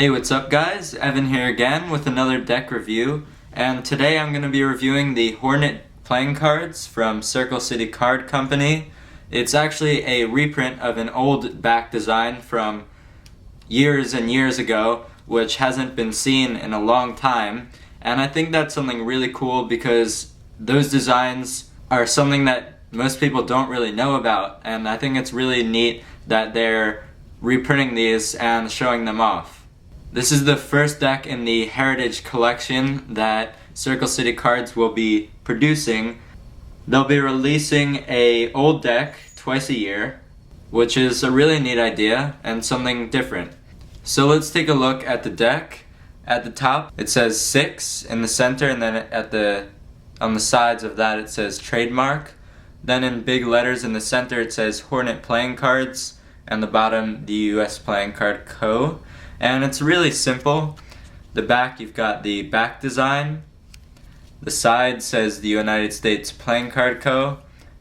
Hey, what's up guys? Evan here again with another deck review, and today I'm going to be reviewing the Hornet playing cards from Circle City Card Company. It's actually a reprint of an old back design from years and years ago, which hasn't been seen in a long time, and I think that's something really cool because those designs are something that most people don't really know about, and I think it's really neat that they're reprinting these and showing them off. This is the first deck in the Heritage Collection that Circle City Cards will be producing. They'll be releasing an old deck twice a year, which is a really neat idea and something different. So let's take a look at the deck. At the top it says 6 in the center, and then on the sides of that it says trademark. Then in big letters in the center it says Hornet Playing Cards, and the bottom the US Playing Card Co. And it's really simple. The back, you've got the back design. The side says the United States Playing Card Co.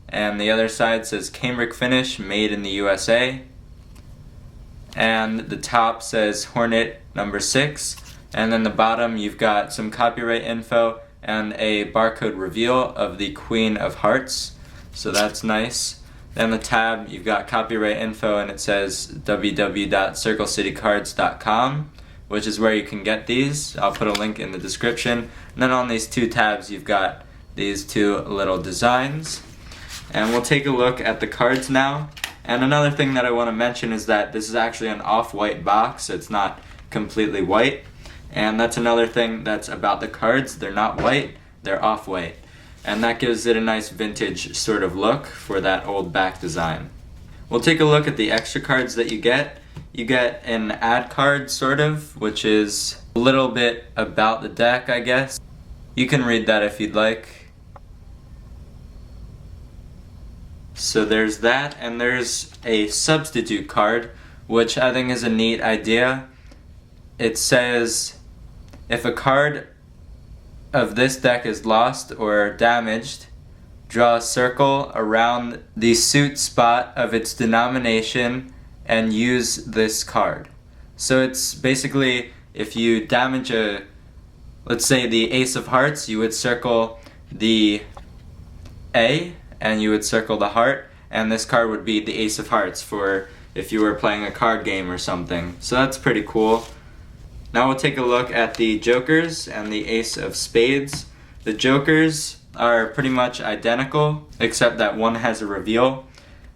And the other side says cambric finish, made in the USA. And the top says Hornet number 6. And then the bottom, you've got some copyright info and a barcode reveal of the Queen of Hearts. So that's nice. Then the tab, you've got copyright info, and it says www.circlecitycards.com, which is where you can get these. I'll put a link in the description. And then on these two tabs you've got these two little designs. And we'll take a look at the cards now. And another thing that I want to mention is that this is actually an off-white box. It's not completely white. And that's another thing that's about the cards. They're not white, they're off-white. And that gives it a nice vintage sort of look for that old back design. We'll take a look at the extra cards that you get. You get an ad card, sort of, which is a little bit about the deck, I guess. You can read that if you'd like. So there's that, and there's a substitute card, which I think is a neat idea. It says, if a card of this deck is lost or damaged, draw a circle around the suit spot of its denomination and use this card. So it's basically, if you damage let's say the Ace of Hearts, you would circle the A and you would circle the heart, and this card would be the Ace of Hearts for if you were playing a card game or something. So that's pretty cool. Now we'll take a look at the Jokers and the Ace of Spades. The Jokers are pretty much identical, except that one has a reveal.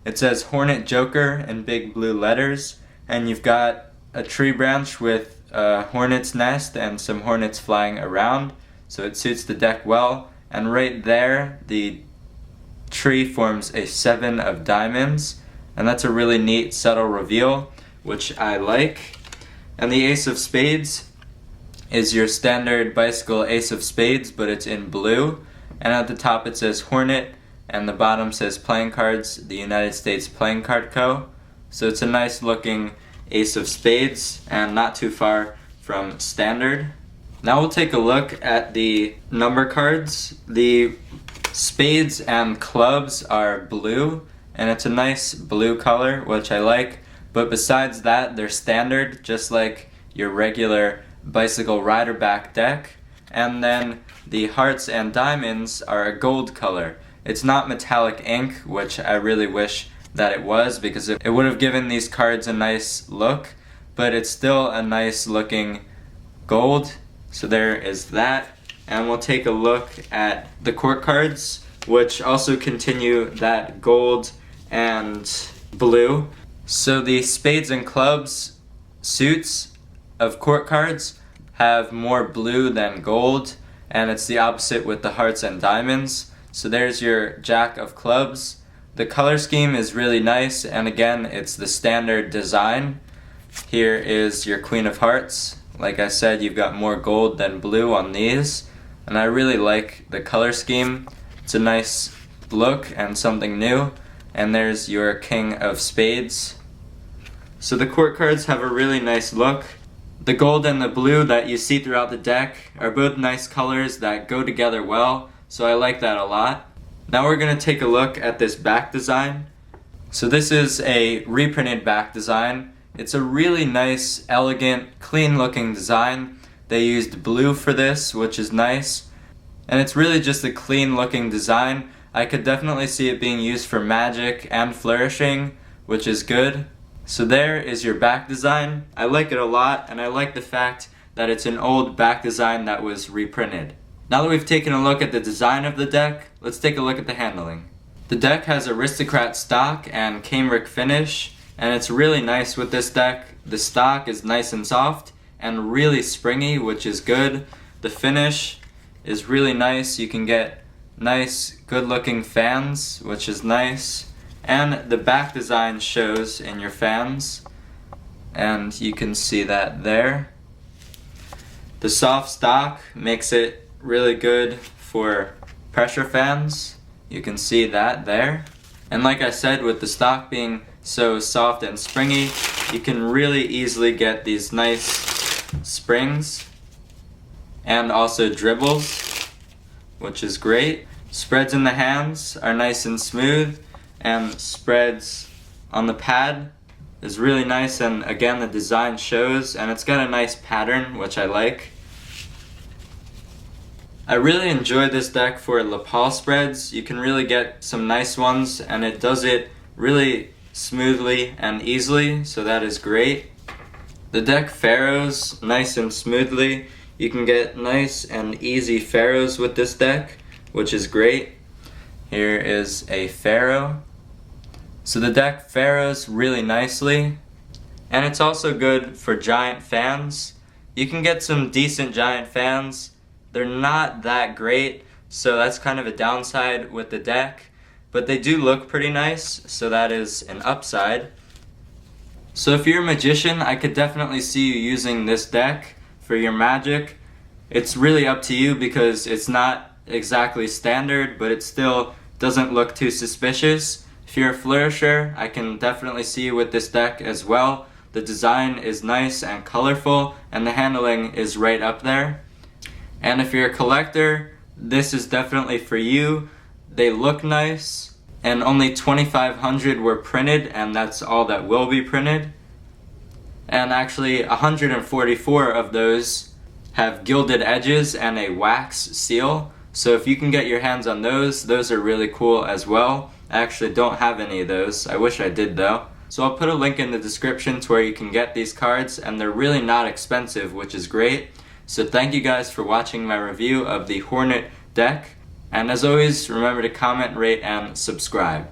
It says Hornet Joker in big blue letters, and you've got a tree branch with a hornet's nest and some hornets flying around, so it suits the deck well. And right there, the tree forms a 7 of diamonds, and that's a really neat, subtle reveal, which I like. And the Ace of Spades is your standard bicycle Ace of Spades, but it's in blue. And at the top it says Hornet, and the bottom says Playing Cards, the United States Playing Card Co. So it's a nice looking Ace of Spades, and not too far from standard. Now we'll take a look at the number cards. The spades and clubs are blue, and it's a nice blue color, which I like. But besides that, they're standard, just like your regular bicycle rider back deck. And then the hearts and diamonds are a gold color. It's not metallic ink, which I really wish that it was, because it would have given these cards a nice look, but it's still a nice looking gold. So there is that. And we'll take a look at the court cards, which also continue that gold and blue. So the spades and clubs suits of court cards have more blue than gold, and it's the opposite with the hearts and diamonds. So there's your Jack of Clubs. The color scheme is really nice, and again, it's the standard design. Here is your Queen of Hearts. Like I said, you've got more gold than blue on these, and I really like the color scheme. It's a nice look and something new. And there's your King of Spades. So the court cards have a really nice look. The gold and the blue that you see throughout the deck are both nice colors that go together well, so I like that a lot. Now we're going to take a look at this back design. So this is a reprinted back design. It's a really nice, elegant, clean looking design. They used blue for this, which is nice. And it's really just a clean looking design. I could definitely see it being used for magic and flourishing, which is good. So there is your back design. I like it a lot, and I like the fact that it's an old back design that was reprinted. Now that we've taken a look at the design of the deck, let's take a look at the handling. The deck has Aristocrat stock and cambric finish, and it's really nice with this deck. The stock is nice and soft and really springy, which is good. The finish is really nice. You can get nice, good looking fans, which is nice. And the back design shows in your fans, and you can see that there. The soft stock makes it really good for pressure fans. You can see that there. And like I said, with the stock being so soft and springy, you can really easily get these nice springs and also dribbles, which is great. Spreads in the hands are nice and smooth, and spreads on the pad is really nice, and again the design shows, and it's got a nice pattern, which I like. I really enjoy this deck for lapel spreads. You can really get some nice ones, and it does it really smoothly and easily, so that is great. The deck pharaohs nice and smoothly. You can get nice and easy pharaohs with this deck, which is great. Here is a pharaoh. So the deck pharaohs really nicely, and it's also good for giant fans. You can get some decent giant fans. They're not that great, so that's kind of a downside with the deck, but they do look pretty nice, so that is an upside. So if you're a magician, I could definitely see you using this deck for your magic. It's really up to you because it's not exactly standard, but it still doesn't look too suspicious. If you're a flourisher, I can definitely see you with this deck as well. The design is nice and colorful, and the handling is right up there. And if you're a collector, this is definitely for you. They look nice, and only 2,500 were printed, and that's all that will be printed. And actually 144 of those have gilded edges and a wax seal. So if you can get your hands on those are really cool as well. I actually don't have any of those. I wish I did though. So I'll put a link in the description to where you can get these cards, and they're really not expensive, which is great. So thank you guys for watching my review of the Hornet deck. And as always, remember to comment, rate, and subscribe.